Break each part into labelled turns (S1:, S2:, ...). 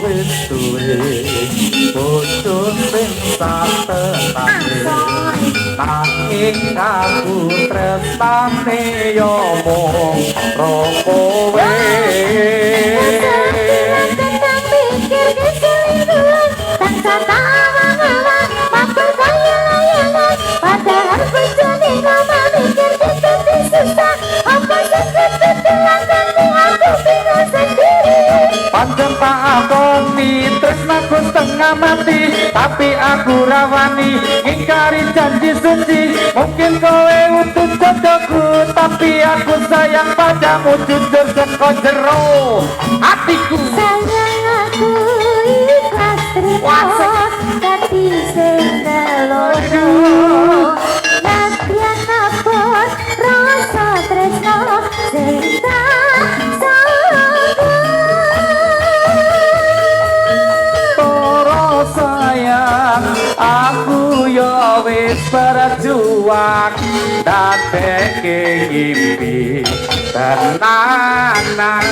S1: wis duwe bojo sing satenane nanging aku tresnane yo mung ro kowe panjang tak akoni tresnaku setengah mati tapi aku rawani ngingkari janji suci mungkin kowe utuh jodohku tapi aku sayang padamu jujur seko jero hatiku
S2: sayang aku ikhlas terima tapi sing telono nadyan abot rasa tresno sing
S1: aku yo wis berjuang dadeke ngimpi tenanan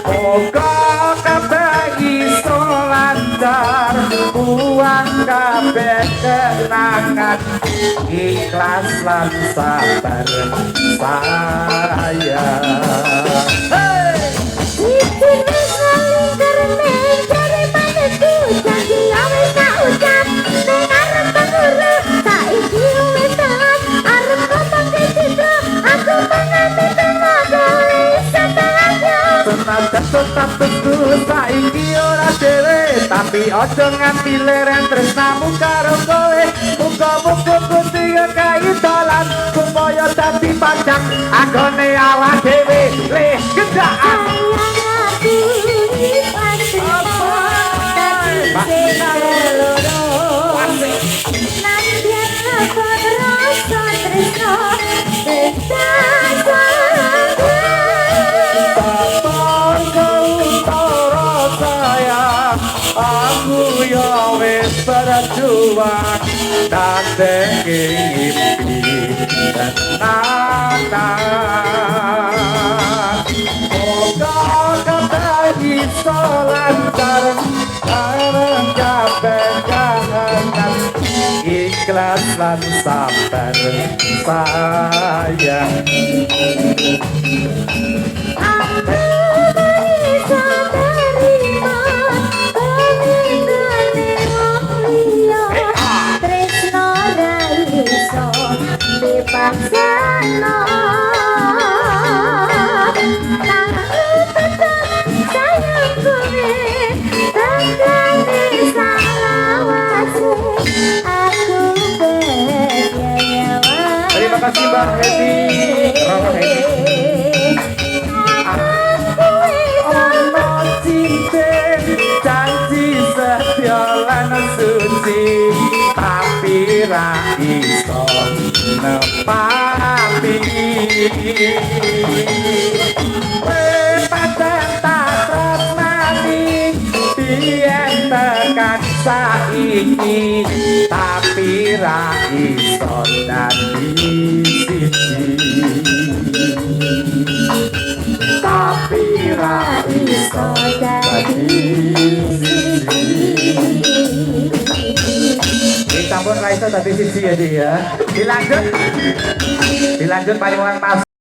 S1: moga kabeh iso lancar buang kabeh kenangan ikhlas lan sabar sayang statusku saiki ora dhewe tapi aja nganti leren tresnamu karo kowe muga-muga Gusti kaidolan supaya dadi panjang anggone awak dhewe le gendaan aku ya wis berjuang dadeke ngimpi tenanan moga kabeh iso lancar bareng kabeh kahanan ikhlas lan sabar sayang
S2: Paksana sayang kowe tekan salawase aku beryawa
S1: terima kasih Mbak Hedi Rono Hedi ono cinta janji setia lan suci tapi ra iso nepati pancen tak tresnani biyen tekan saiki tapi ra iso dadi siji tapi ra iso dadi campur raiso tadi sisi ya dia dilanjut paling mas